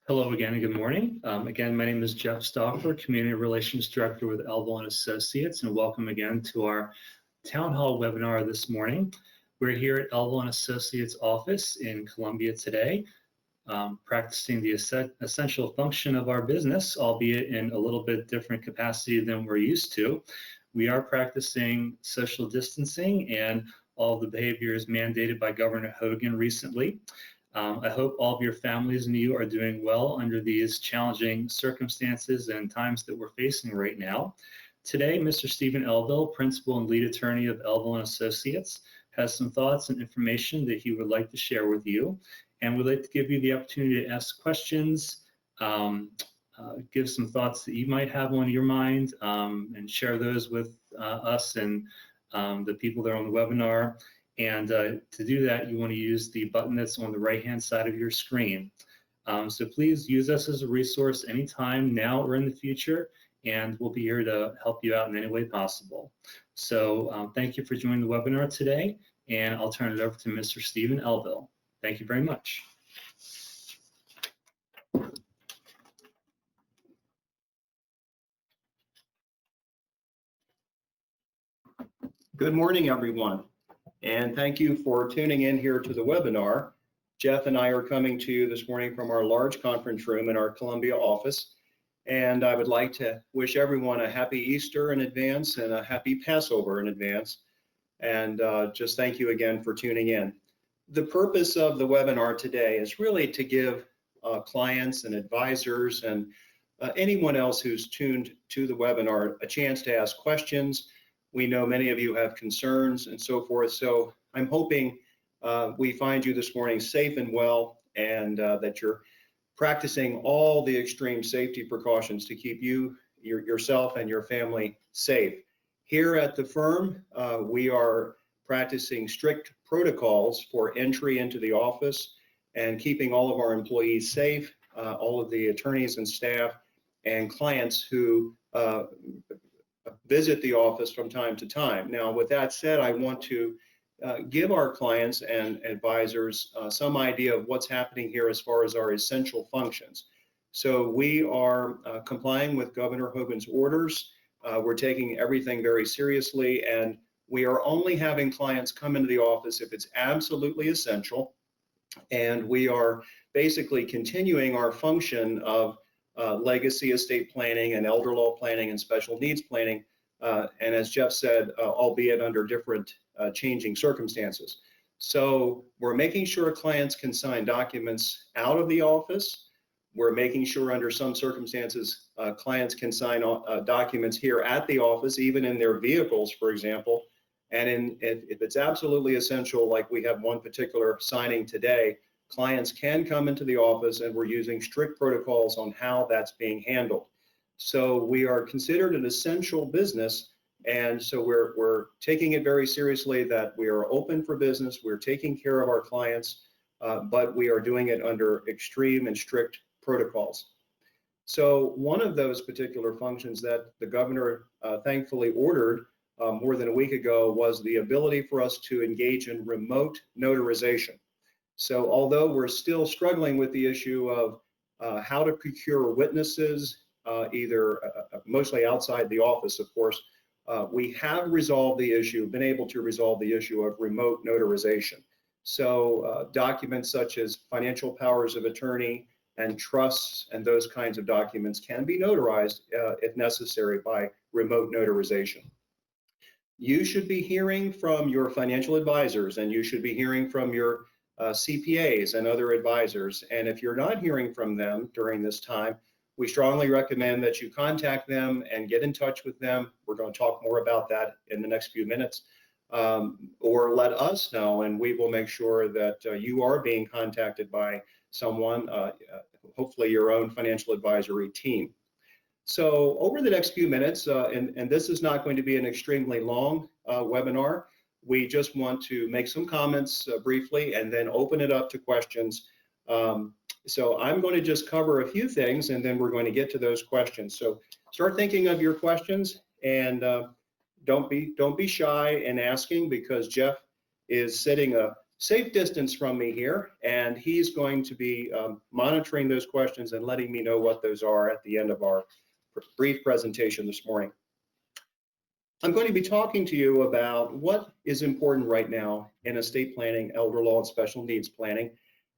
Hello again and good morning. Again, my name is Jeff Stoffer, Community Relations Director with Elville and Associates, and welcome again to our Town Hall webinar this morning. We're here at Elville and Associates office in Columbia today, practicing the essential function of our business, albeit in a little bit different capacity than we're used to. We are practicing social distancing and all the behaviors mandated by Governor Hogan recently. I hope all of your families and you are doing well under these challenging circumstances and times that we're facing right now. Today, Mr. Stephen Elville, Principal and Lead Attorney of Elville and Associates, has some thoughts and information that he would like to share with you. And we'd like to give you the opportunity to ask questions, give some thoughts that you might have on your mind, and share those with us and the people that are on the webinar. And to do that, you want to use the button that's on the right-hand side of your screen. So please use us as a resource anytime, now or in the future, and we'll be here to help you out in any way possible. So thank you for joining the webinar today, and I'll turn it over to Mr. Stephen Elville. Thank you very much. Good morning, everyone. And thank you for tuning in here to the webinar. Jeff and I are coming to you this morning from our large conference room in our Columbia office. And I would like to wish everyone a happy Easter in advance and a happy Passover in advance. And just thank you again for tuning in. The purpose of the webinar today is really to give clients and advisors and anyone else who's tuned to the webinar a chance to ask questions. We know many of you have concerns and so forth, so I'm hoping we find you this morning safe and well, and that you're practicing all the extreme safety precautions to keep you, yourself and your family safe. Here at the firm, we are practicing strict protocols for entry into the office and keeping all of our employees safe, all of the attorneys and staff and clients who visit the office from time to time. Now, with that said, I want to give our clients and advisors some idea of what's happening here as far as our essential functions. So we are complying with Governor Hogan's orders. We're taking everything very seriously, and we are only having clients come into the office if it's absolutely essential. And we are basically continuing our function of legacy estate planning and elder law planning and special needs planning, and as Jeff said, albeit under different changing circumstances. So we're making sure clients can sign documents out of the office. We're making sure under some circumstances clients can sign documents here at the office, even in their vehicles, for example. And if it's absolutely essential, like we have one particular signing today, clients can come into the office, and we're using strict protocols on how that's being handled. So we are considered an essential business, and so we're taking it very seriously that we are open for business, we're taking care of our clients, but we are doing it under extreme and strict protocols. So one of those particular functions that the governor thankfully ordered more than a week ago was the ability for us to engage in remote notarization. So although we're still struggling with the issue of how to procure witnesses, either mostly outside the office, of course, we have resolved the issue, been able to resolve the issue of remote notarization. So documents such as financial powers of attorney and trusts and those kinds of documents can be notarized if necessary by remote notarization. You should be hearing from your financial advisors, and you should be hearing from your CPAs and other advisors. And if you're not hearing from them during this time, we strongly recommend that you contact them and get in touch with them. We're going to talk more about that in the next few minutes, or let us know, and we will make sure that you are being contacted by someone, hopefully your own financial advisory team. So over the next few minutes, and this is not going to be an extremely long webinar, we just want to make some comments briefly and then open it up to questions. So I'm going to just cover a few things, and then we're going to get to those questions. So start thinking of your questions, and don't be shy in asking, because Jeff is sitting a safe distance from me here, and he's going to be monitoring those questions and letting me know what those are at the end of our brief presentation this morning. I'm going to be talking to you about what is important right now in estate planning, elder law, and special needs planning.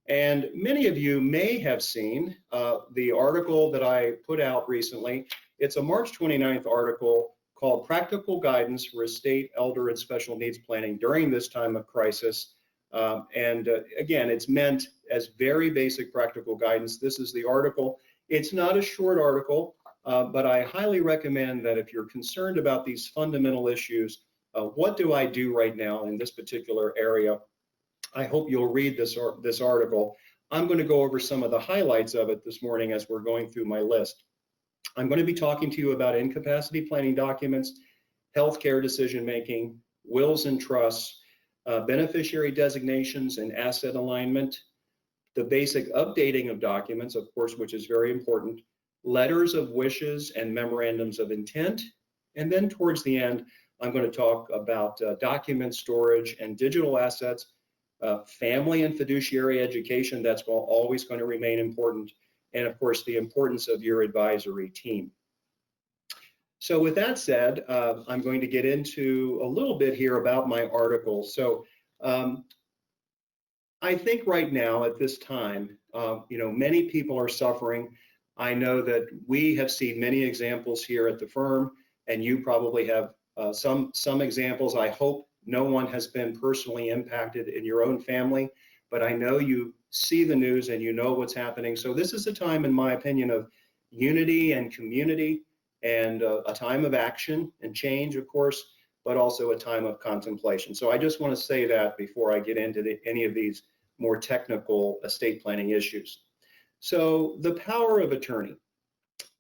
And many of you may have seen the article that I put out recently. It's a March 29th article called Practical Guidance for Estate, Elder, and Special Needs Planning During This Time of Crisis. Again, it's meant as very basic practical guidance. This is the article. It's not a short article, but I highly recommend that if you're concerned about these fundamental issues, what do I do right now in this particular area? I hope you'll read this article. I'm going to go over some of the highlights of it this morning as we're going through my list. I'm going to be talking to you about incapacity planning documents, healthcare decision-making, wills and trusts, beneficiary designations and asset alignment, the basic updating of documents, of course, which is very important, letters of wishes and memorandums of intent, and then towards the end, I'm going to talk about document storage and digital assets, family and fiduciary education, that's always going to remain important, and of course, the importance of your advisory team. So with that said, I'm going to get into a little bit here about my article. So I think right now at this time, many people are suffering. I know that we have seen many examples here at the firm, and you probably have some examples. I hope no one has been personally impacted in your own family, but I know you see the news and you know what's happening. So this is a time, in my opinion, of unity and community, and a time of action and change, of course, but also a time of contemplation. So I just want to say that before I get into any of these more technical estate planning issues. So the power of attorney.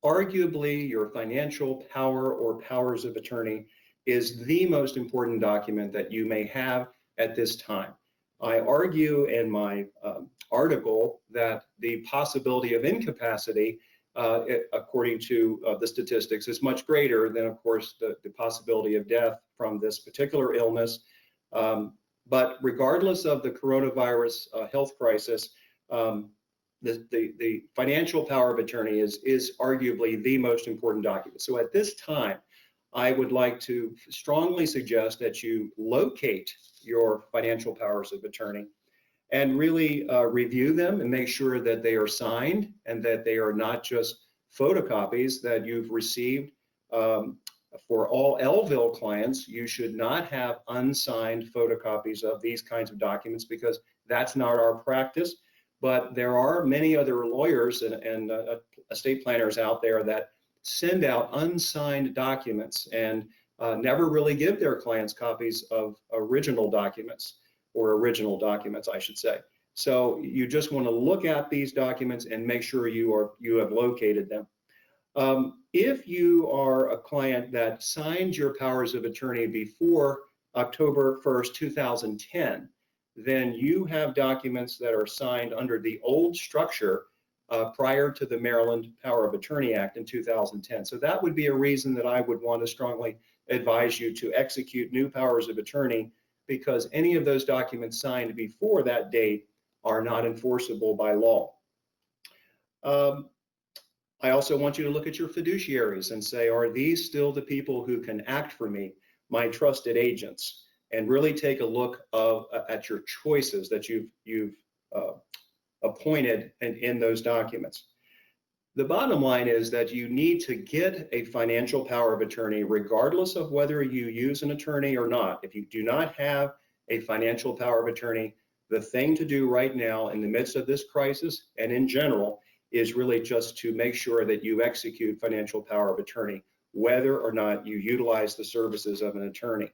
Arguably, your financial power or powers of attorney is the most important document that you may have at this time. I argue in my article that the possibility of incapacity, according to the statistics, is much greater than, of course, the possibility of death from this particular illness. But regardless of the coronavirus health crisis, the financial power of attorney is arguably the most important document. So at this time, I would like to strongly suggest that you locate your financial powers of attorney and really review them and make sure that they are signed and that they are not just photocopies that you've received. For all Elville clients, you should not have unsigned photocopies of these kinds of documents because that's not our practice. But there are many other lawyers and estate planners out there that send out unsigned documents and never really give their clients copies of original documents, I should say. So you just want to look at these documents and make sure you have located them. If you are a client that signed your powers of attorney before October 1st, 2010, then you have documents that are signed under the old structure prior to the Maryland Power of Attorney Act in 2010. So that would be a reason that I would want to strongly advise you to execute new powers of attorney, because any of those documents signed before that date are not enforceable by law. I also want you to look at your fiduciaries and say, are these still the people who can act for me, my trusted agents? And really take a look at your choices that you've appointed in those documents. The bottom line is that you need to get a financial power of attorney regardless of whether you use an attorney or not. If you do not have a financial power of attorney, the thing to do right now in the midst of this crisis and in general is really just to make sure that you execute financial power of attorney, whether or not you utilize the services of an attorney.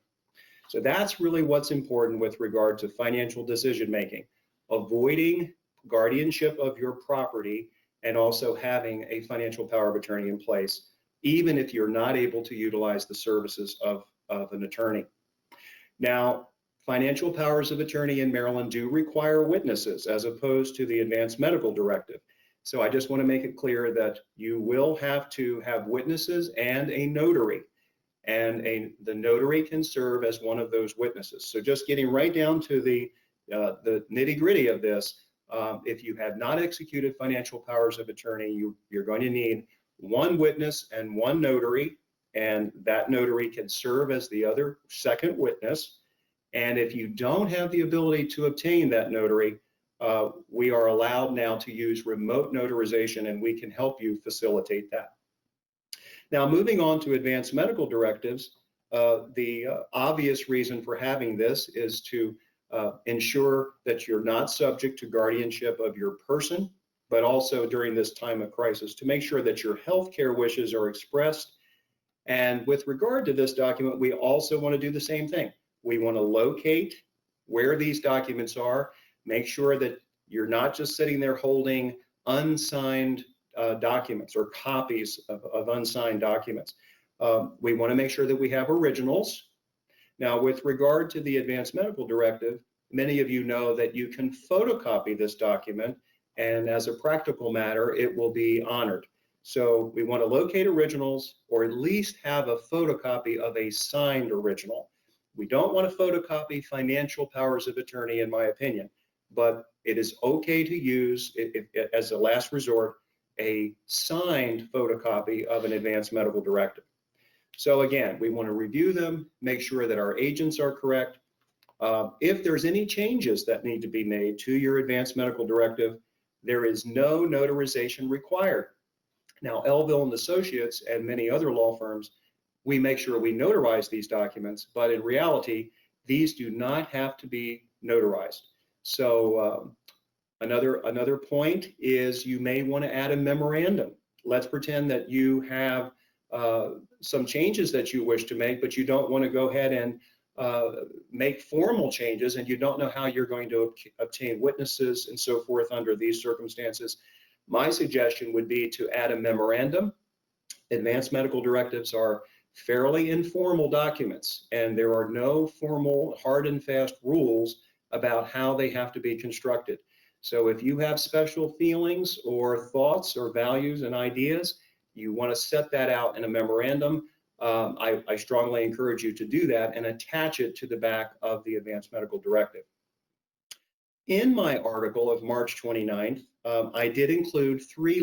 So that's really what's important with regard to financial decision making, avoiding guardianship of your property and also having a financial power of attorney in place, even if you're not able to utilize the services of an attorney. Now, financial powers of attorney in Maryland do require witnesses as opposed to the advanced medical directive. So I just want to make it clear that you will have to have witnesses and a notary, and the notary can serve as one of those witnesses. So just getting right down to the the nitty-gritty of this, if you have not executed financial powers of attorney, you're going to need one witness and one notary, and that notary can serve as the other second witness. And if you don't have the ability to obtain that notary, we are allowed now to use remote notarization, and we can help you facilitate that. Now, moving on to advanced medical directives, the obvious reason for having this is to ensure that you're not subject to guardianship of your person, but also during this time of crisis, to make sure that your healthcare wishes are expressed. And with regard to this document, we also want to do the same thing. We want to locate where these documents are, make sure that you're not just sitting there holding unsigned documents or copies of unsigned documents. We want to make sure that we have originals. Now, with regard to the advanced medical directive, many of you know that you can photocopy this document, and as a practical matter, it will be honored. So we want to locate originals, or at least have a photocopy of a signed original. We don't want to photocopy financial powers of attorney, in my opinion, but it is okay to use, as a last resort, a signed photocopy of an advanced medical directive. So again, we want to review them, make sure that our agents are correct. If there's any changes that need to be made to your advanced medical directive, there is no notarization required. Now, Elville and Associates and many other law firms, we make sure we notarize these documents, but in reality, these do not have to be notarized. So another point is you may want to add a memorandum. Let's pretend that you have some changes that you wish to make, but you don't want to go ahead and make formal changes, and you don't know how you're going to obtain witnesses and so forth under these circumstances. My suggestion would be to add a memorandum. Advanced medical directives are fairly informal documents, and there are no formal hard and fast rules about how they have to be constructed. So if you have special feelings or thoughts or values and ideas, you want to set that out in a memorandum. I strongly encourage you to do that and attach it to the back of the advanced medical directive. In my article of March 29th, I did include three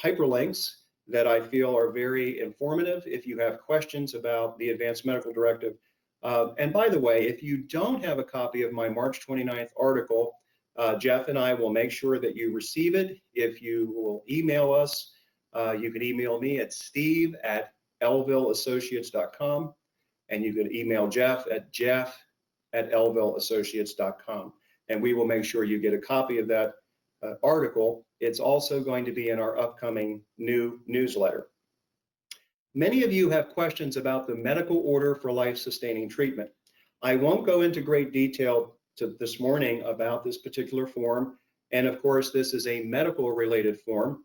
hyperlinks that I feel are very informative if you have questions about the advanced medical directive. And by the way, if you don't have a copy of my March 29th article, Jeff and I will make sure that you receive it. If you will email us, you can email me at steve@elvilleassociates.com, and you can email Jeff at jeff@elvilleassociates.com, and we will make sure you get a copy of that article. It's also going to be in our upcoming new newsletter. Many of you have questions about the medical order for life-sustaining treatment. I won't go into great detail this morning about this particular form, and of course this is a medical related form,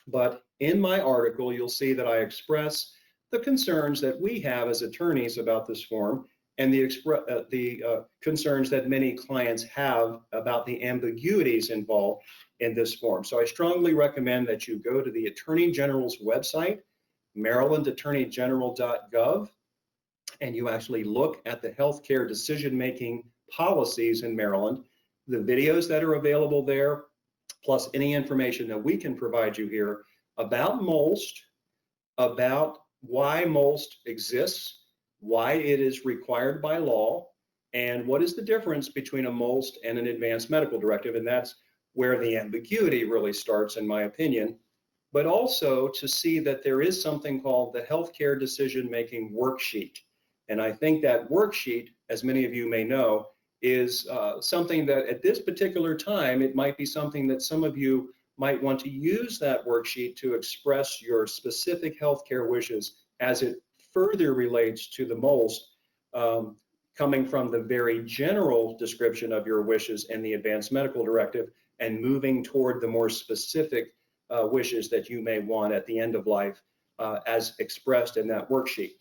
but in my article you'll see that I express the concerns that we have as attorneys about this form, and the concerns that many clients have about the ambiguities involved in this form. So I strongly recommend that you go to the Attorney General's website, marylandattorneygeneral.gov, and you actually look at the healthcare decision-making policies in Maryland, the videos that are available there, plus any information that we can provide you here about MOLST, about why MOLST exists, why it is required by law, and what is the difference between a MOLST and an advanced medical directive. And that's where the ambiguity really starts, in my opinion. But also to see that there is something called the Healthcare Decision-Making Worksheet. And I think that worksheet, as many of you may know, is something that at this particular time, it might be something that some of you might want to use that worksheet to express your specific healthcare wishes as it further relates to the MOLST, coming from the very general description of your wishes in the advanced medical directive and moving toward the more specific wishes that you may want at the end of life as expressed in that worksheet.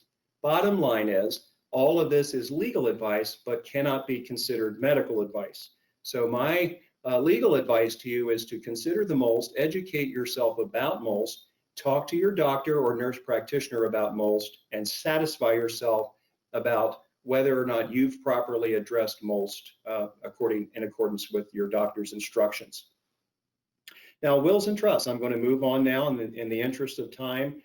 Bottom line is, all of this is legal advice, but cannot be considered medical advice. So my legal advice to you is to consider the MOLST, educate yourself about MOLST, talk to your doctor or nurse practitioner about MOLST, and satisfy yourself about whether or not you've properly addressed most in accordance with your doctor's instructions. Now, wills and trusts, I'm going to move on now in the interest of time.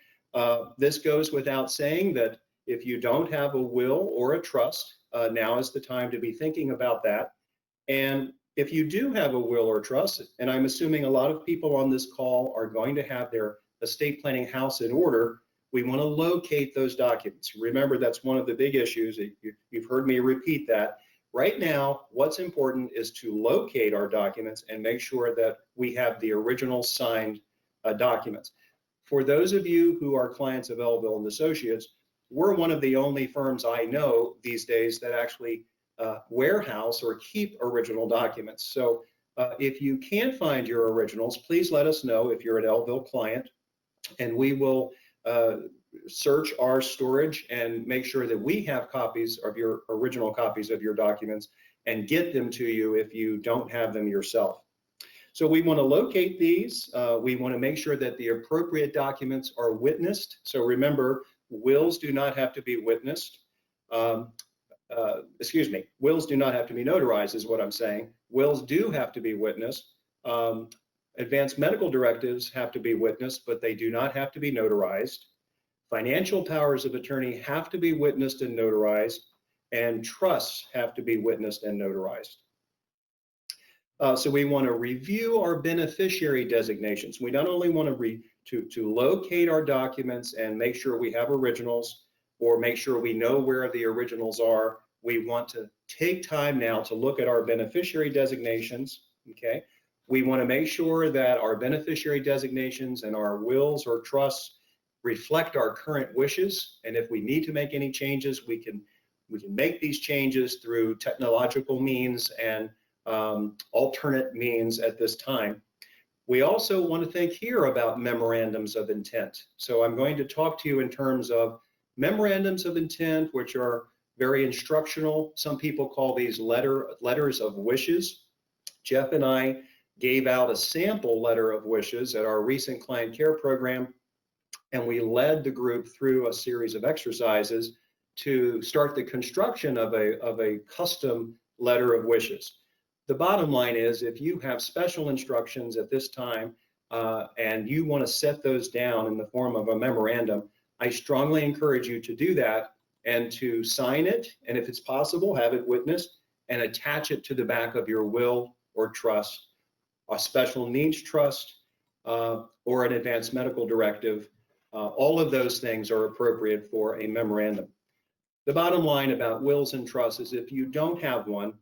This goes without saying that if you don't have a will or a trust, now is the time to be thinking about that. And if you do have a will or trust, and I'm assuming a lot of people on this call are going to have their estate planning house in order, we want to locate those documents. Remember, that's one of the big issues. You've heard me repeat that. Right now, what's important is to locate our documents and make sure that we have the original signed documents. For those of you who are clients of Elville and Associates, we're one of the only firms I know these days that actually warehouse or keep original documents. So if you can't find your originals, please let us know if you're an Elville client, and we will search our storage and make sure that we have copies of your original copies of your documents and get them to you if you don't have them yourself. So we want to locate these. We want to make sure that the appropriate documents are witnessed. So remember, wills do not have to be witnessed. Wills do not have to be notarized is what I'm saying. Wills do have to be witnessed. Advanced medical directives have to be witnessed, but they do not have to be notarized. Financial powers of attorney have to be witnessed and notarized, and trusts have to be witnessed and notarized. So we want to review our beneficiary designations. We not only want to locate our documents and make sure we have originals or make sure we know where the originals are. We want to take time now to look at our beneficiary designations, okay? We want to make sure that our beneficiary designations and our wills or trusts reflect our current wishes. And if we need to make any changes, we can make these changes through technological means and alternate means at this time. We also want to think here about memorandums of intent. So I'm going to talk to you in terms of memorandums of intent, which are very instructional. Some people call these letters of wishes. Jeff and I gave out a sample letter of wishes at our recent client care program, and we led the group through a series of exercises to start the construction of a custom letter of wishes. The bottom line is, if you have special instructions at this time and you want to set those down in the form of a memorandum, I strongly encourage you to do that and to sign it, and if it's possible, have it witnessed and attach it to the back of your will or trust, a special needs trust, or an advanced medical directive. All of those things are appropriate for a memorandum. The bottom line about wills and trusts is if you don't have one,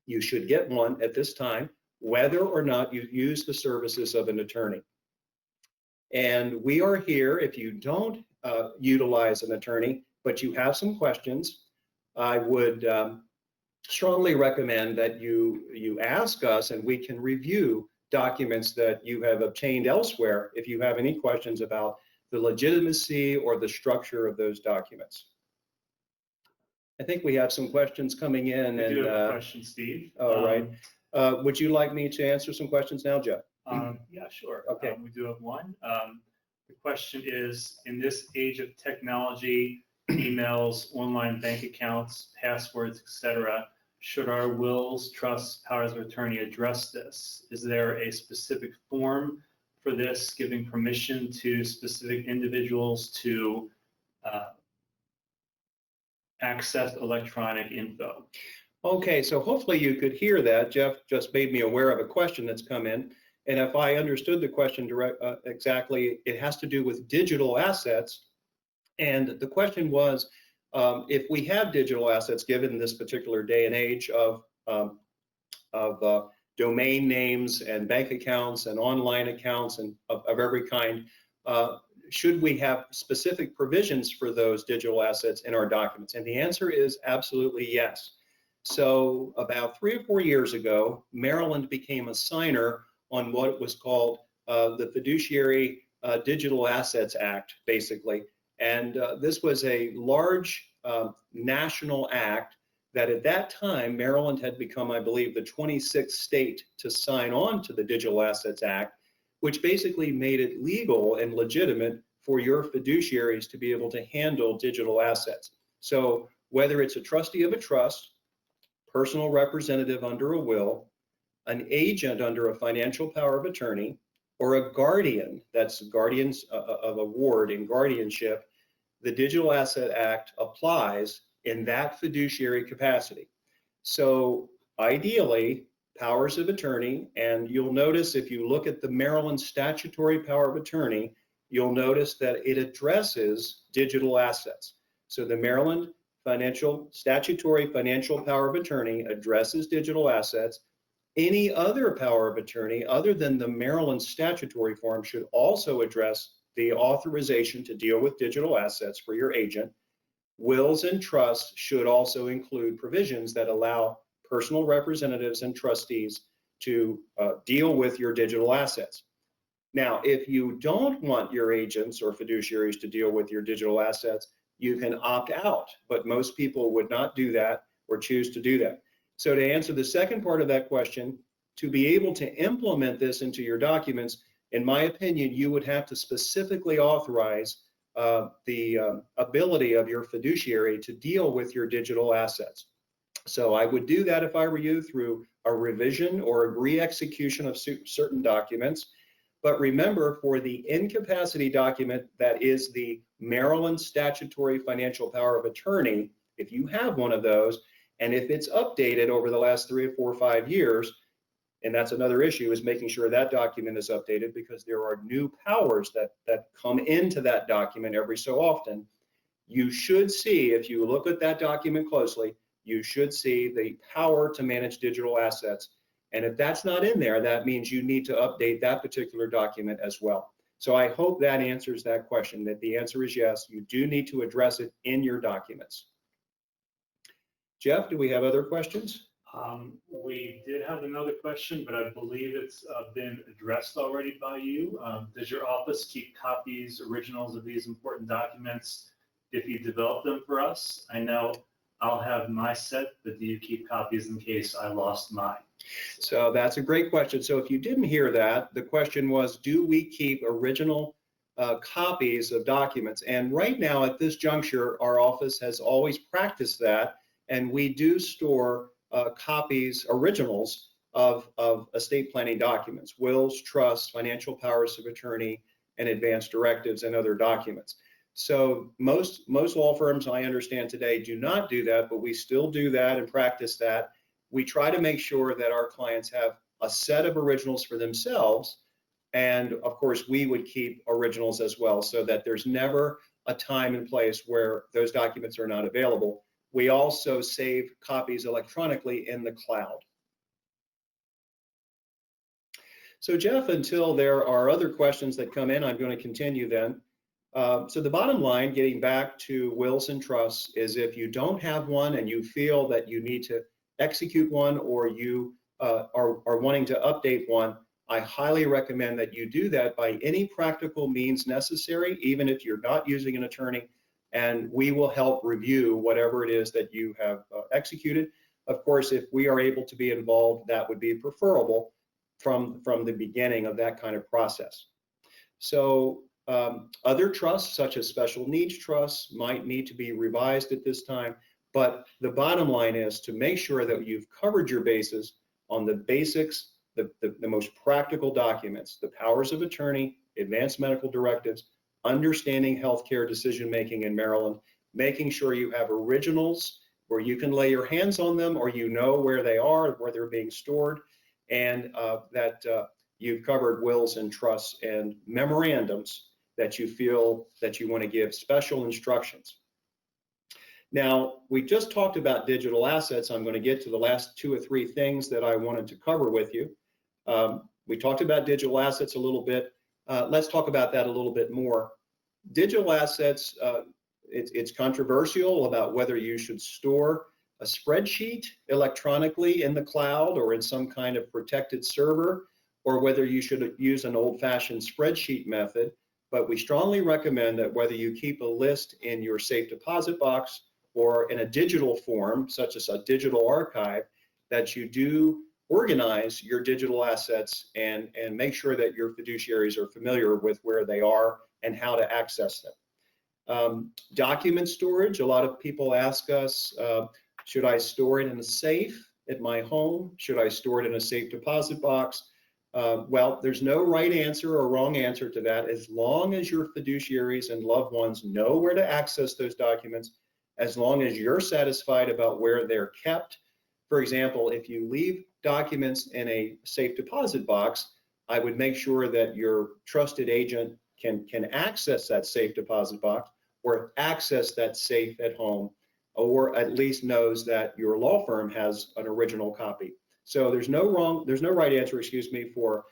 you should get one at this time, whether or not you use the services of an attorney. And we are here if you don't utilize an attorney, but you have some questions. I would strongly recommend that you ask us and we can review documents that you have obtained elsewhere if you have any questions about the legitimacy or the structure of those documents. I think we have some questions coming in. We do have a question, Steve. All right. Would you like me to answer some questions now, Jeff? Yeah, sure. Okay. We do have one. The question is, in this age of technology, emails, online bank accounts, passwords, etc., should our wills, trusts, powers of attorney address this? Is there a specific form for this, giving permission to specific individuals to access electronic info? Okay, so hopefully you could hear that. Jeff just made me aware of a question that's come in. And if I understood the question exactly, it has to do with digital assets. And the question was, if we have digital assets, given this particular day and age of domain names and bank accounts and online accounts and of every kind, should we have specific provisions for those digital assets in our documents? And the answer is absolutely yes. So about 3 or 4 years ago, Maryland became a signer on what was called the Fiduciary Digital Assets Act, basically. And this was a large national act that at that time, Maryland had become, I believe, the 26th state to sign on to the Digital Assets Act, which basically made it legal and legitimate for your fiduciaries to be able to handle digital assets. So whether it's a trustee of a trust, personal representative under a will, an agent under a financial power of attorney, or a guardian, that's guardians of a ward in guardianship, the Digital Asset Act applies in that fiduciary capacity. So ideally, powers of attorney, and you'll notice if you look at the Maryland statutory power of attorney, you'll notice that it addresses digital assets. So the Maryland statutory financial power of attorney addresses digital assets. Any other power of attorney other than the Maryland statutory form should also address the authorization to deal with digital assets for your agent. Wills and trusts should also include provisions that allow personal representatives and trustees to deal with your digital assets. Now, if you don't want your agents or fiduciaries to deal with your digital assets, you can opt out, but most people would not do that or choose to do that. So to answer the second part of that question, to be able to implement this into your documents, in my opinion, you would have to specifically authorize the ability of your fiduciary to deal with your digital assets. So I would do that if I were you through a revision or a re-execution of certain documents. But remember, for the incapacity document that is the Maryland statutory financial power of attorney, if you have one of those, and if it's updated over the last 3 or 4 or 5 years, and that's another issue, is making sure that document is updated, because there are new powers that come into that document every so often. You should see, if you look at that document closely, you should see the power to manage digital assets. And if that's not in there, that means you need to update that particular document as well. So I hope that answers that question, that the answer is yes, you do need to address it in your documents. Jeff, do we have other questions? We did have another question, but I believe it's been addressed already by you. Does your office keep copies, originals of these important documents if you develop them for us? I know I'll have my set, but do you keep copies in case I lost mine? So that's a great question. So if you didn't hear that, the question was, do we keep original copies of documents? And right now at this juncture, our office has always practiced that, and we do store copies, originals of estate planning documents, wills, trusts, financial powers of attorney, and advance directives and other documents. So most law firms, I understand today, do not do that, but we still do that and practice that. We try to make sure that our clients have a set of originals for themselves, and of course we would keep originals as well, so that there's never a time and place where those documents are not available. We also save copies electronically in the cloud. So Jeff, until there are other questions that come in, I'm going to continue then. So the bottom line, getting back to wills and trusts, is if you don't have one and you feel that you need to execute one, or you are wanting to update one, I highly recommend that you do that by any practical means necessary, even if you're not using an attorney, and we will help review whatever it is that you have executed. Of course, if we are able to be involved, that would be preferable from the beginning of that kind of process. So other trusts, such as special needs trusts, might need to be revised at this time. But the bottom line is to make sure that you've covered your bases on the basics, the most practical documents, the powers of attorney, advanced medical directives, understanding healthcare decision-making in Maryland, making sure you have originals where you can lay your hands on them, or you know where they are, where they're being stored, and that you've covered wills and trusts and memorandums that you feel that you want to give special instructions. Now, we just talked about digital assets. I'm going to get to the last 2 or 3 things that I wanted to cover with you. We talked about digital assets a little bit. Let's talk about that a little bit more. Digital assets, it's controversial about whether you should store a spreadsheet electronically in the cloud or in some kind of protected server, or whether you should use an old-fashioned spreadsheet method. But we strongly recommend that whether you keep a list in your safe deposit box or in a digital form, such as a digital archive, that you do organize your digital assets and make sure that your fiduciaries are familiar with where they are and how to access them. Document storage, a lot of people ask us, should I store it in a safe at my home? Should I store it in a safe deposit box? Well, there's no right answer or wrong answer to that, as long as your fiduciaries and loved ones know where to access those documents, as long as you're satisfied about where they're kept. For example, if you leave documents in a safe deposit box, I would make sure that your trusted agent can access that safe deposit box or access that safe at home, or at least knows that your law firm has an original copy. So there's no right answer, for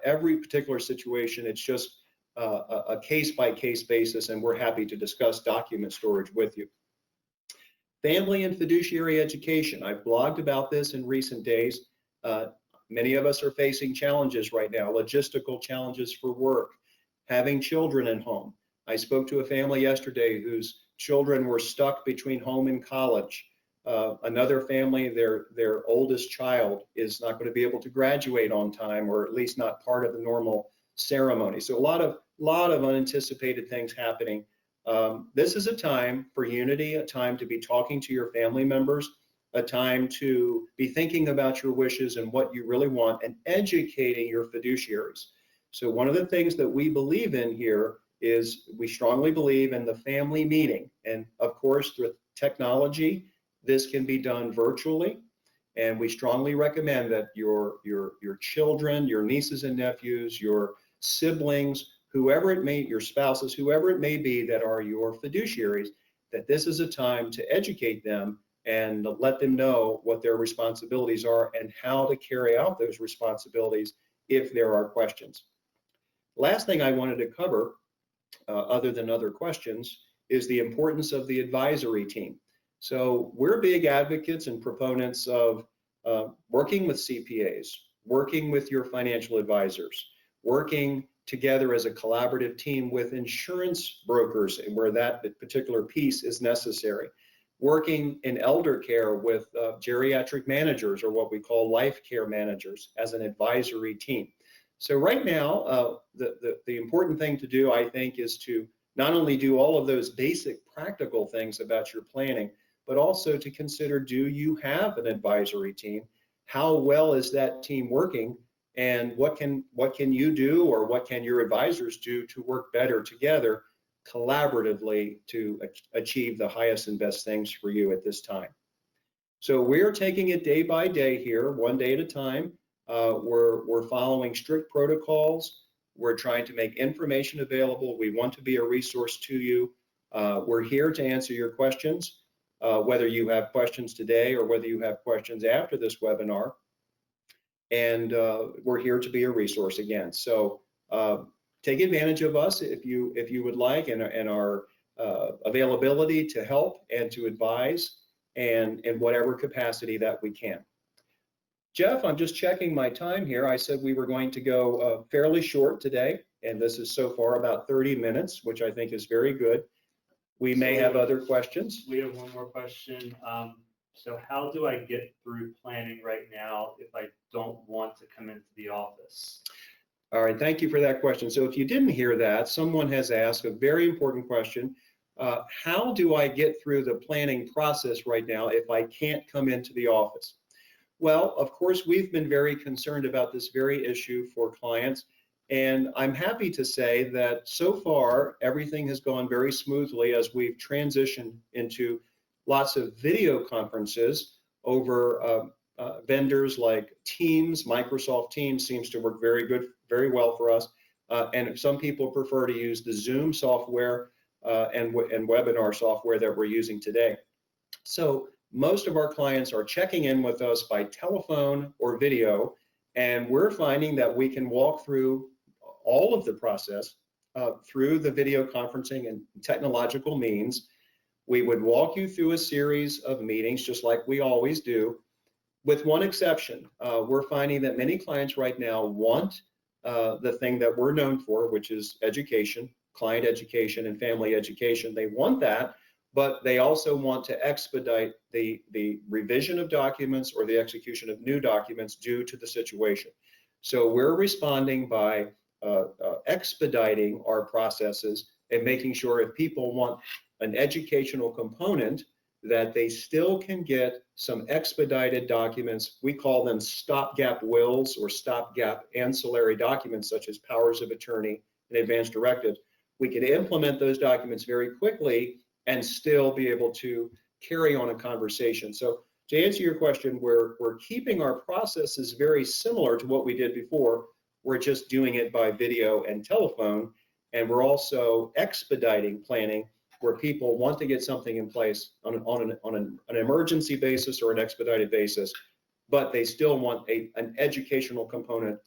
every particular situation. It's just a case-by-case basis, and we're happy to discuss document storage with you. Family and fiduciary education. I've blogged about this in recent days. Many of us are facing challenges right now, logistical challenges for work, having children at home. I spoke to a family yesterday whose children were stuck between home and college. Another family, their oldest child is not going to be able to graduate on time, or at least not part of the normal ceremony. So a lot of unanticipated things happening. This is a time for unity, a time to be talking to your family members, a time to be thinking about your wishes and what you really want, and educating your fiduciaries. So one of the things that we believe in here is we strongly believe in the family meeting. And of course, through technology, this can be done virtually. And we strongly recommend that your children, your nieces and nephews, your siblings, whoever it may, your spouses, whoever it may be that are your fiduciaries, that this is a time to educate them and let them know what their responsibilities are and how to carry out those responsibilities if there are questions. Last thing I wanted to cover, other than other questions, is the importance of the advisory team. So we're big advocates and proponents of working with CPAs, working with your financial advisors, working together as a collaborative team with insurance brokers where that particular piece is necessary, working in elder care with geriatric managers, or what we call life care managers, as an advisory team. So right now, the important thing to do, I think, is to not only do all of those basic practical things about your planning, but also to consider, do you have an advisory team? How well is that team working? And what can you do, or what can your advisors do to work better together collaboratively to achieve the highest and best things for you at this time? So we're taking it day by day here, one day at a time. We're following strict protocols. We're trying to make information available. We want to be a resource to you. We're here to answer your questions, whether you have questions today or whether you have questions after this webinar. And we're here to be a resource again. So take advantage of us if you would like, and our availability to help and to advise, and in whatever capacity that we can. Jeff, I'm just checking my time here. I said we were going to go fairly short today, and this is so far about 30 minutes, which I think is very good. We may have other questions. We have one more question. So how do I get through planning right now if I don't want to come into the office? All right, thank you for that question. So if you didn't hear that, someone has asked a very important question. How do I get through the planning process right now if I can't come into the office? Well, of course, we've been very concerned about this very issue for clients, and I'm happy to say that so far everything has gone very smoothly as we've transitioned into lots of video conferences over vendors like Teams. Microsoft Teams seems to work very well for us, and some people prefer to use the Zoom software and webinar software that we're using today. So most of our clients are checking in with us by telephone or video, and we're finding that we can walk through all of the process through the video conferencing and technological means. We would walk you through a series of meetings, just like we always do, with one exception. We're finding that many clients right now want the thing that we're known for, which is education, client education and family education. They want that, but they also want to expedite the revision of documents or the execution of new documents due to the situation. So we're responding by expediting our processes and making sure if people want an educational component, that they still can get some expedited documents. We call them stopgap wills or stopgap ancillary documents, such as powers of attorney and advance directives. We can implement those documents very quickly and still be able to carry on a conversation. So to answer your question, we're keeping our processes very similar to what we did before. We're just doing it by video and telephone, and we're also expediting planning where people want to get something in place on an emergency basis or an expedited basis, but they still want an educational component,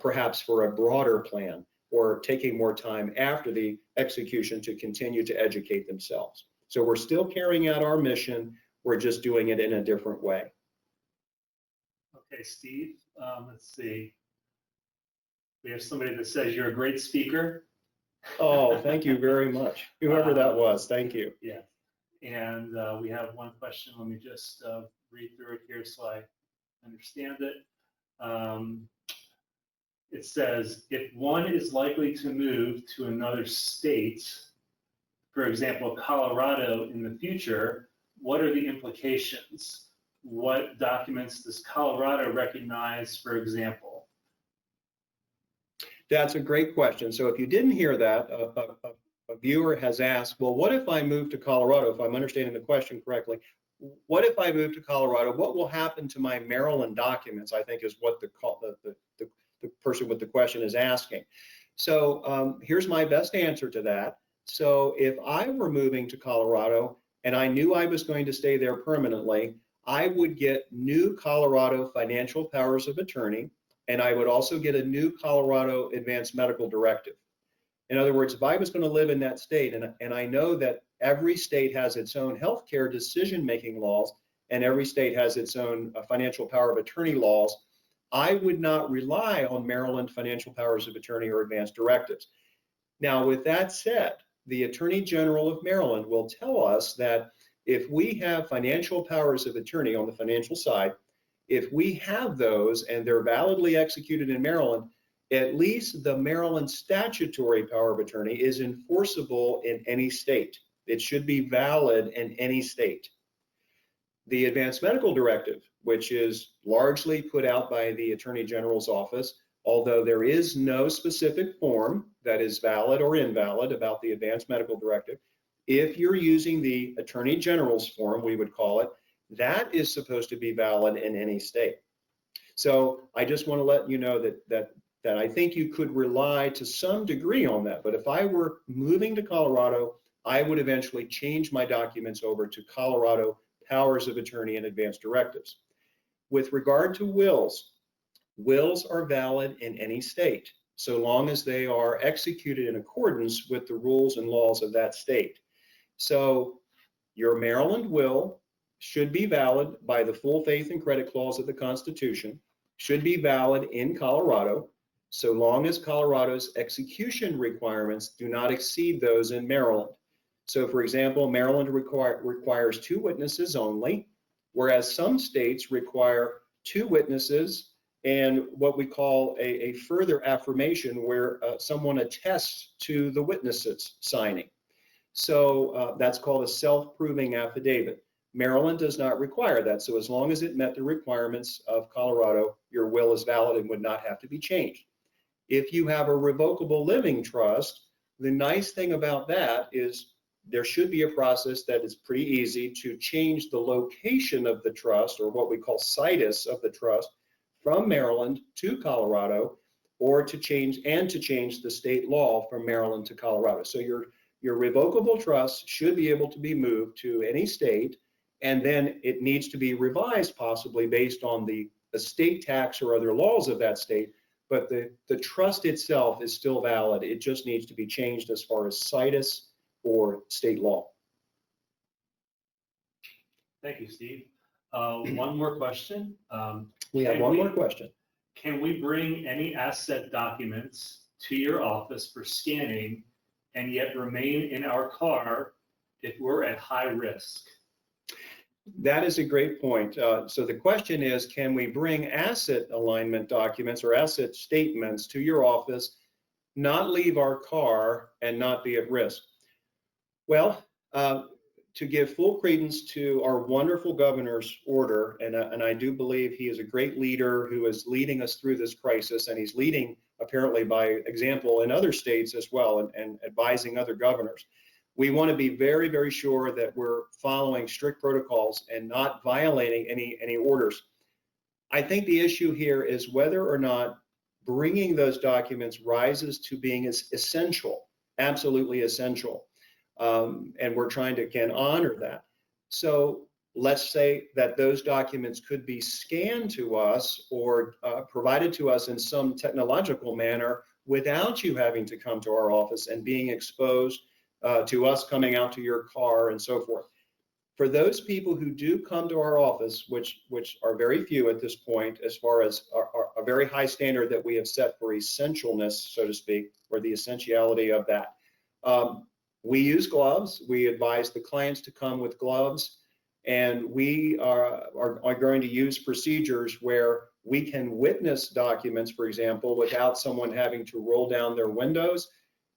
perhaps for a broader plan, or taking more time after the execution to continue to educate themselves. So we're still carrying out our mission, we're just doing it in a different way. Okay, Steve, let's see. We have somebody that says you're a great speaker. Oh, thank you very much. Whoever that was, thank you. Yeah, and we have one question. Let me just read through it here so I understand it. It says, if one is likely to move to another state, for example, Colorado in the future, what are the implications? What documents does Colorado recognize, for example? That's a great question. So if you didn't hear that, a viewer has asked, well, what if I move to Colorado? If I'm understanding the question correctly, what if I move to Colorado? What will happen to my Maryland documents? I think is what the person with the question is asking. So here's my best answer to that. So if I were moving to Colorado and I knew I was going to stay there permanently, I would get new Colorado financial powers of attorney, and I would also get a new Colorado advanced medical directive. In other words, if I was going to live in that state, and I know that every state has its own healthcare decision-making laws, and every state has its own financial power of attorney laws, I would not rely on Maryland financial powers of attorney or advanced directives. Now, with that said, the Attorney General of Maryland will tell us that if we have financial powers of attorney on the financial side, if we have those and they're validly executed in Maryland, at least the Maryland statutory power of attorney is enforceable in any state. It should be valid in any state. The advanced medical directive, which is largely put out by the Attorney General's office, although there is no specific form that is valid or invalid about the advanced medical directive, if you're using the Attorney General's form, we would call it, that is supposed to be valid in any state. So I just want to let you know that I think you could rely to some degree on that. But if I were moving to Colorado, I would eventually change my documents over to Colorado powers of attorney and advanced directives. With regard to wills, wills are valid in any state, so long as they are executed in accordance with the rules and laws of that state. So your Maryland will should be valid by the full faith and credit clause of the Constitution, should be valid in Colorado, so long as Colorado's execution requirements do not exceed those in Maryland. So for example, Maryland requires 2 witnesses only, whereas some states require 2 witnesses and what we call a further affirmation where someone attests to the witnesses signing. So that's called a self-proving affidavit. Maryland does not require that. So as long as it met the requirements of Colorado, your will is valid and would not have to be changed. If you have a revocable living trust, the nice thing about that is there should be a process that is pretty easy to change the location of the trust, or what we call situs of the trust, from Maryland to Colorado, or to change the state law from Maryland to Colorado. So your revocable trust should be able to be moved to any state, and then it needs to be revised possibly based on the estate tax or other laws of that state, but the trust itself is still valid. It just needs to be changed as far as situs or state law. Thank you, Steve. One more question. We have one more question. Can we bring any asset documents to your office for scanning and yet remain in our car if we're at high risk? That is a great point. So the question is, can we bring asset alignment documents or asset statements to your office, not leave our car and not be at risk? Well, to give full credence to our wonderful governor's order, and I do believe he is a great leader who is leading us through this crisis, and he's leading apparently by example in other states as well, and advising other governors. We want to be very, very sure that we're following strict protocols and not violating any orders. I think the issue here is whether or not bringing those documents rises to being essential, absolutely essential. And we're trying to, again, honor that. So let's say that those documents could be scanned to us or provided to us in some technological manner without you having to come to our office and being exposed to us coming out to your car and so forth. For those people who do come to our office, which are very few at this point, as far as a very high standard that we have set for essentialness, so to speak, or the essentiality of that. We use gloves. We advise the clients to come with gloves, and we are going to use procedures where we can witness documents, for example, without someone having to roll down their windows,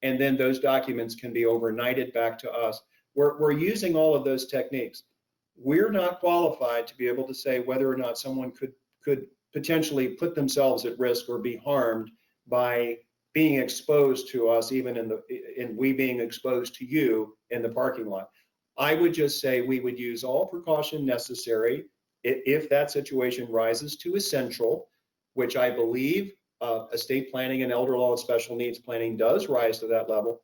and then those documents can be overnighted back to us. We're using all of those techniques. We're not qualified to be able to say whether or not someone could potentially put themselves at risk or be harmed by being exposed to us, even in we being exposed to you in the parking lot. I would just say we would use all precaution necessary if that situation rises to essential, which I believe estate planning and elder law and special needs planning does rise to that level.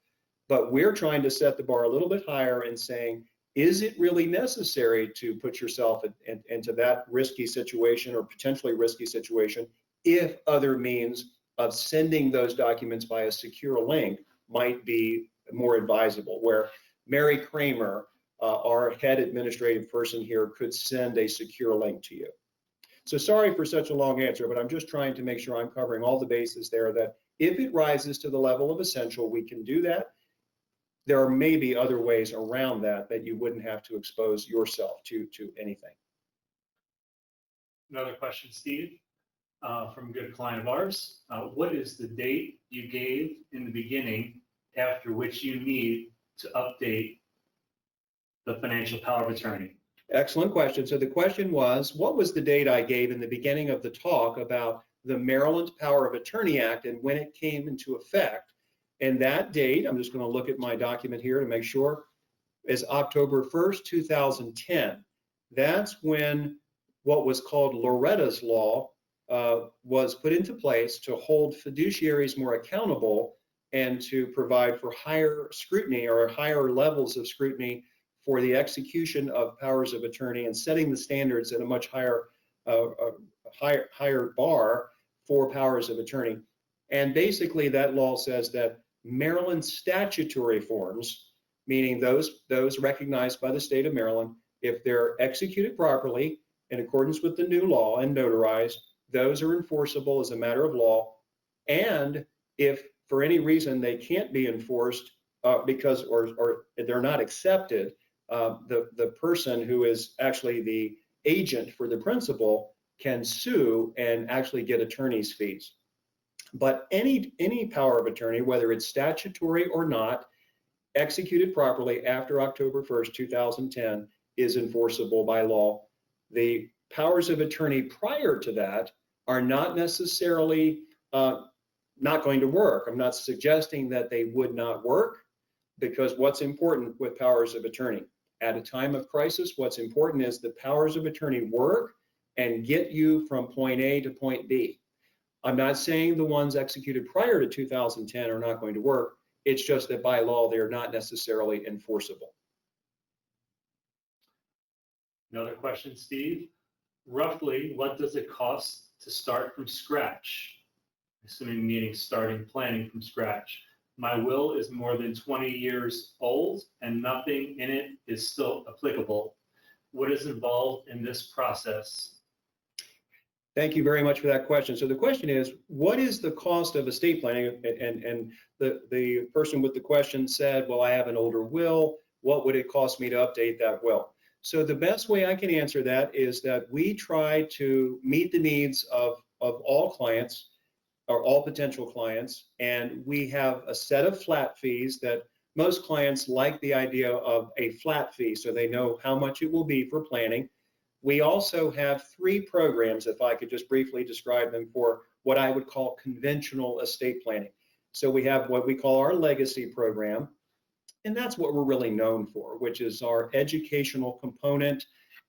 But we're trying to set the bar a little bit higher and saying, is it really necessary to put yourself into that risky situation or potentially risky situation if other means of sending those documents by a secure link might be more advisable, where Mary Kramer, our head administrative person here, could send a secure link to you. So sorry for such a long answer, but I'm just trying to make sure I'm covering all the bases there, that if it rises to the level of essential, we can do that. There are maybe other ways around that you wouldn't have to expose yourself to anything. Another question, Steve, from a good client of ours. What is the date you gave in the beginning after which you need to update the financial power of attorney? Excellent question. So the question was, what was the date I gave in the beginning of the talk about the Maryland Power of Attorney Act and when it came into effect? And that date, I'm just going to look at my document here to make sure, is October 1st, 2010. That's when what was called Loretta's Law was put into place to hold fiduciaries more accountable and to provide for higher scrutiny or higher levels of scrutiny for the execution of powers of attorney and setting the standards at a much higher bar for powers of attorney. And basically that law says that Maryland statutory forms, meaning those recognized by the state of Maryland, if they're executed properly in accordance with the new law and notarized, those are enforceable as a matter of law. And if for any reason they can't be enforced because or they're not accepted, the person who is actually the agent for the principal can sue and actually get attorney's fees. But any power of attorney, whether it's statutory or not, executed properly after October 1st, 2010, is enforceable by law. The powers of attorney prior to that are not necessarily not going to work. I'm not suggesting that they would not work, because what's important with powers of attorney? At a time of crisis, what's important is the powers of attorney work and get you from point A to point B. I'm not saying the ones executed prior to 2010 are not going to work. It's just that by law, they are not necessarily enforceable. Another question, Steve. Roughly, what does it cost to start from scratch? Assuming meaning starting planning from scratch. My will is more than 20 years old and nothing in it is still applicable. What is involved in this process? Thank you very much for that question. So the question is, what is the cost of estate planning? And the person with the question said, well, I have an older will. What would it cost me to update that will? So the best way I can answer that is that we try to meet the needs of all clients or all potential clients, and we have a set of flat fees that most clients like the idea of a flat fee, so they know how much it will be for planning. We also have 3 programs, if I could just briefly describe them, for what I would call conventional estate planning. So we have what we call our legacy program, and that's what we're really known for, which is our educational component.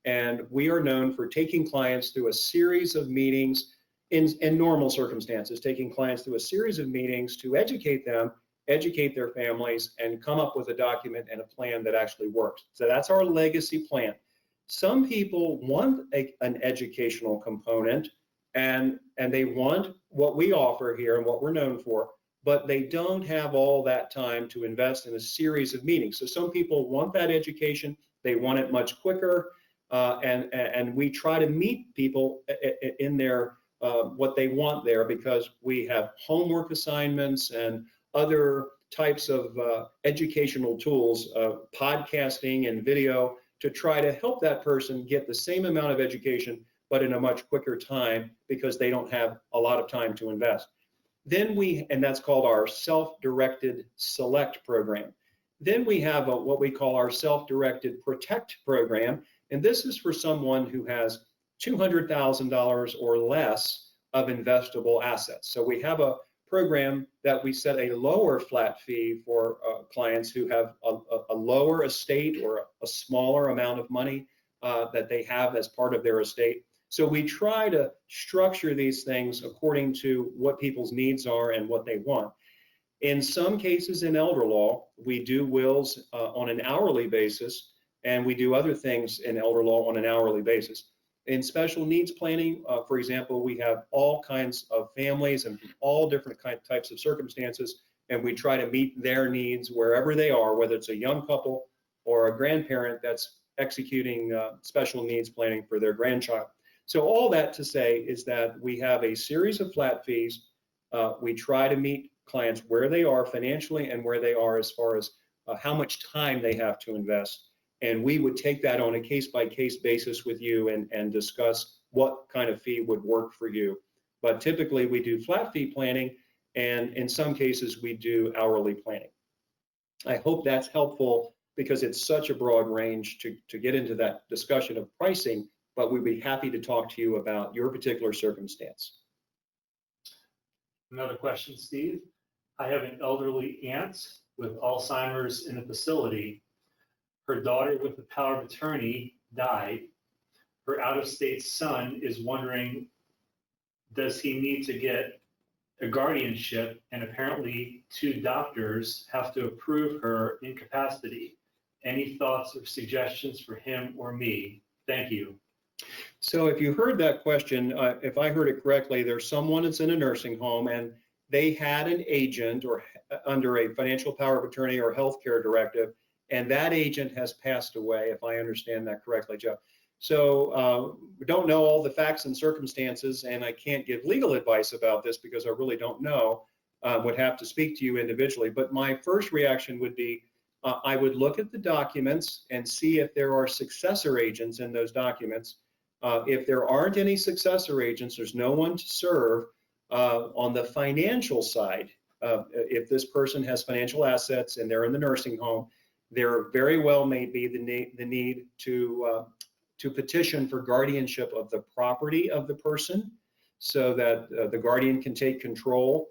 And we are known for taking clients through a series of meetings in normal circumstances, taking clients through a series of meetings to educate them, educate their families, and come up with a document and a plan that actually works. So that's our legacy plan. Some people want an educational component, and they want what we offer here and what we're known for, but they don't have all that time to invest in a series of meetings. So some people want that education, they want it much quicker, and we try to meet people in their what they want there, because we have homework assignments and other types of educational tools, podcasting and video, to try to help that person get the same amount of education, but in a much quicker time, because they don't have a lot of time to invest. Then and that's called our self-directed select program. Then we have what we call our self-directed protect program, and this is for someone who has $200,000 or less of investable assets. So we have a program that we set a lower flat fee for clients who have a lower estate or a smaller amount of money that they have as part of their estate. So we try to structure these things according to what people's needs are and what they want. In some cases in elder law, we do wills on an hourly basis, and we do other things in elder law on an hourly basis. In special needs planning, for example, we have all kinds of families and all different types of circumstances, and we try to meet their needs wherever they are, whether it's a young couple or a grandparent that's executing special needs planning for their grandchild. So all that to say is that we have a series of flat fees. We try to meet clients where they are financially and where they are as far as how much time they have to invest. And we would take that on a case-by-case basis with you and discuss what kind of fee would work for you. But typically we do flat fee planning, and in some cases we do hourly planning. I hope that's helpful, because it's such a broad range to get into that discussion of pricing, but we'd be happy to talk to you about your particular circumstance. Another question, Steve. I have an elderly aunt with Alzheimer's in a facility. Her daughter with the power of attorney died. Her out-of-state son is wondering, does he need to get a guardianship? And apparently 2 doctors have to approve her incapacity. Any thoughts or suggestions for him or me? Thank you. So if you heard that question, if I heard it correctly, there's someone that's in a nursing home and they had an agent or under a financial power of attorney or healthcare directive, and that agent has passed away, if I understand that correctly, Jeff. So we don't know all the facts and circumstances, and I can't give legal advice about this because I really don't know. Would have to speak to you individually. But my first reaction would be, I would look at the documents and see if there are successor agents in those documents. If there aren't any successor agents, there's no one to serve. On the financial side, if this person has financial assets and they're in the nursing home, there very well may be the need to petition for guardianship of the property of the person, so that the guardian can take control.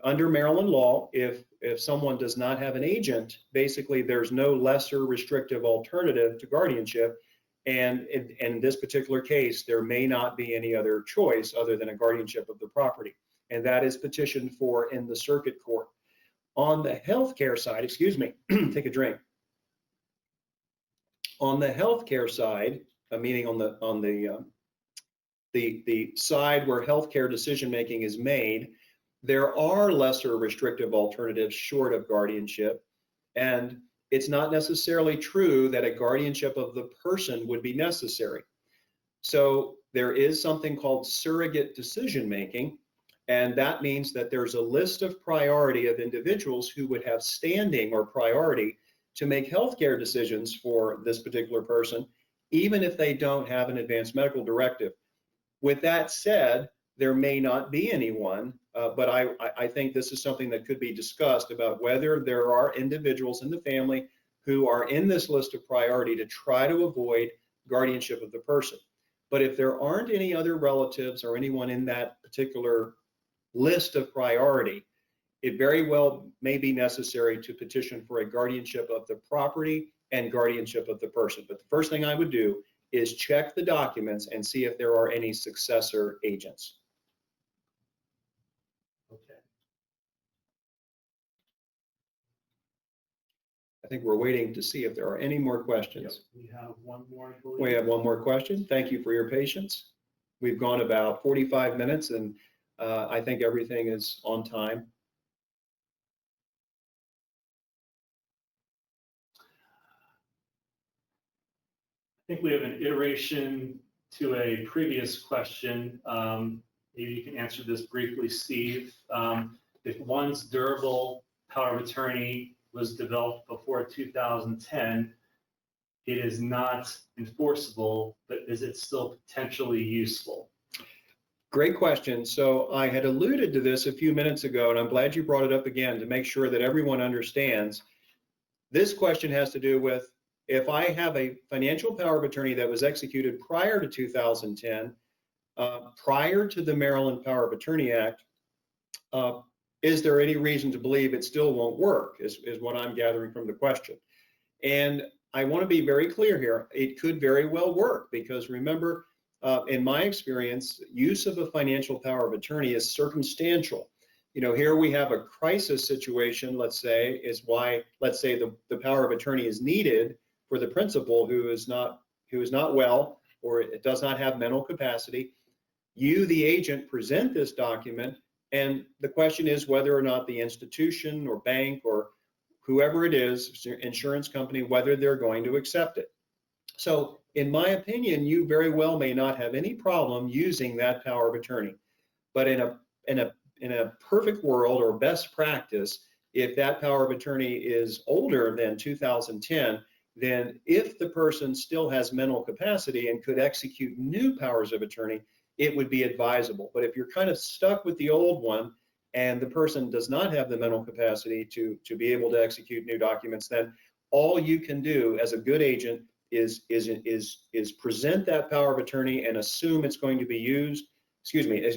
Under Maryland law, if someone does not have an agent, basically there's no lesser restrictive alternative to guardianship. And in this particular case, there may not be any other choice other than a guardianship of the property. And that is petitioned for in the circuit court. On the healthcare side, excuse me, take a drink. On the healthcare side, meaning on the side where healthcare decision making is made, there are lesser restrictive alternatives short of guardianship, and it's not necessarily true that a guardianship of the person would be necessary. So there is something called surrogate decision making, and that means that there's a list of priority of individuals who would have standing or priority to make healthcare decisions for this particular person, even if they don't have an advanced medical directive. With that said, there may not be anyone, but I think this is something that could be discussed about whether there are individuals in the family who are in this list of priority to try to avoid guardianship of the person. But if there aren't any other relatives or anyone in that particular list of priority, it very well may be necessary to petition for a guardianship of the property and guardianship of the person. But the first thing I would do is check the documents and see if there are any successor agents. Okay. I think we're waiting to see if there are any more questions. Yep. We have one more, I believe. We have one more question. Thank you for your patience. We've gone about 45 minutes, and I think everything is on time. I think we have an iteration to a previous question. Maybe you can answer this briefly, Steve. If one's durable power of attorney was developed before 2010, it is not enforceable, but is it still potentially useful? Great question. So I had alluded to this a few minutes ago, and I'm glad you brought it up again to make sure that everyone understands. This question has to do with, if I have a financial power of attorney that was executed prior to 2010, prior to the Maryland Power of Attorney Act, is there any reason to believe it still won't work, is what I'm gathering from the question. And I want to be very clear here. It could very well work, because remember, in my experience, use of a financial power of attorney is circumstantial. You know, here we have a crisis situation, let's say, is why, let's say the power of attorney is needed for the principal who is not well, or it does not have mental capacity. You, the agent, present this document, and the question is whether or not the institution or bank or whoever it is, insurance company, whether they're going to accept it. So in my opinion, you very well may not have any problem using that power of attorney. But in a perfect world, or best practice, if that power of attorney is older than 2010, then if the person still has mental capacity and could execute new powers of attorney, it would be advisable. But if you're kind of stuck with the old one and the person does not have the mental capacity to be able to execute new documents, then all you can do as a good agent is present that power of attorney and assume it's going to be used,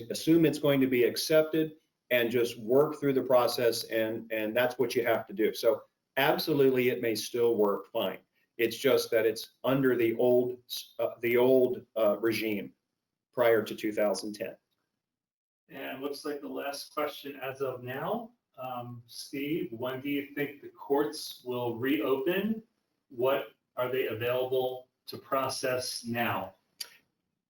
assume it's going to be accepted, and just work through the process, and that's what you have to do. So absolutely, it may still work fine. It's just that it's under the old regime prior to 2010. And looks like the last question as of now. Steve, when do you think the courts will reopen? What are they available to process now?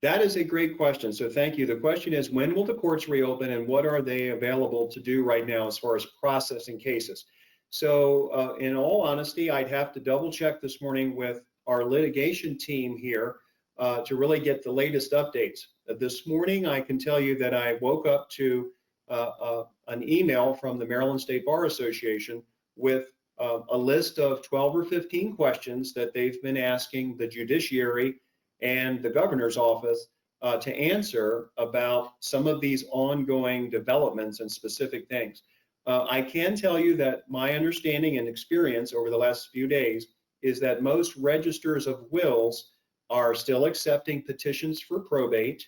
That is a great question. So thank you. The question is, when will the courts reopen, and what are they available to do right now as far as processing cases? So in all honesty, I'd have to double check this morning with our litigation team here to really get the latest updates. This morning, I can tell you that I woke up to an email from the Maryland State Bar Association with a list of 12 or 15 questions that they've been asking the judiciary and the governor's office to answer about some of these ongoing developments and specific things. I can tell you that my understanding and experience over the last few days is that most registers of wills are still accepting petitions for probate,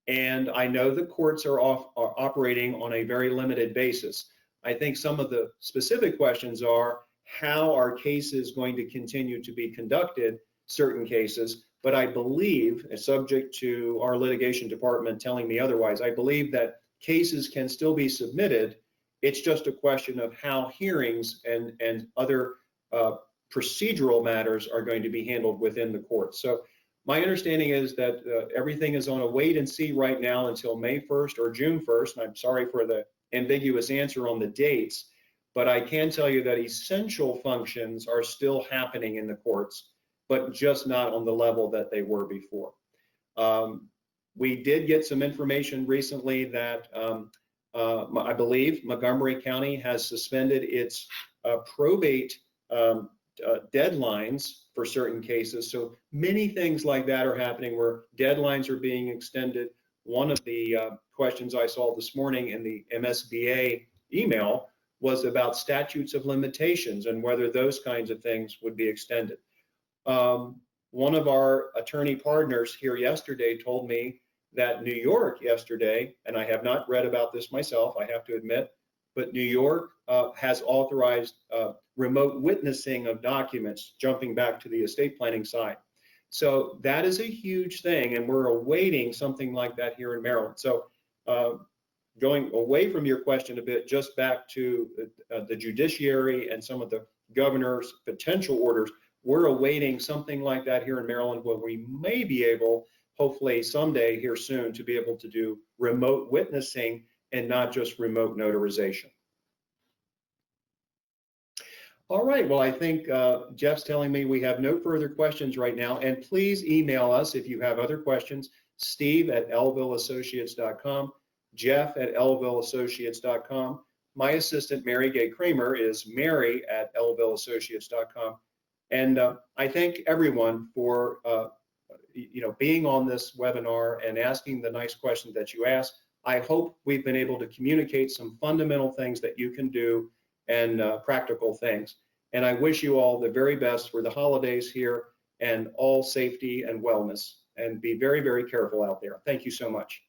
and I know the courts are operating on a very limited basis. I think some of the specific questions are, how are cases going to continue to be conducted, certain cases, but I believe, subject to our litigation department telling me otherwise, I believe that cases can still be submitted. It's just a question of how hearings and other procedural matters are going to be handled within the courts. So my understanding is that everything is on a wait and see right now until May 1st or June 1st. And I'm sorry for the ambiguous answer on the dates, but I can tell you that essential functions are still happening in the courts, but just not on the level that they were before. We did get some information recently that I believe Montgomery County has suspended its probate deadlines for certain cases. So many things like that are happening, where deadlines are being extended, one of the questions I saw this morning in the MSBA email was about statutes of limitations and whether those kinds of things would be extended. One of our attorney partners here yesterday told me that New York yesterday, and I have not read about this myself, I have to admit, but New York has authorized remote witnessing of documents, jumping back to the estate planning side. So that is a huge thing, and we're awaiting something like that here in Maryland. So going away from your question a bit, just back to the judiciary and some of the governor's potential orders, we're awaiting something like that here in Maryland where we may be able, hopefully someday here soon, to be able to do remote witnessing and not just remote notarization. All right, well, I think Jeff's telling me we have no further questions right now, and please email us if you have other questions, steve@elvilleassociates.com, jeff@elvilleassociates.com. My assistant, Mary Gay Kramer, is mary@elvilleassociates.com. And I thank everyone for being on this webinar and asking the nice questions that you asked. I hope we've been able to communicate some fundamental things that you can do and practical things. And I wish you all the very best for the holidays here and all safety and wellness. And be very, very careful out there. Thank you so much.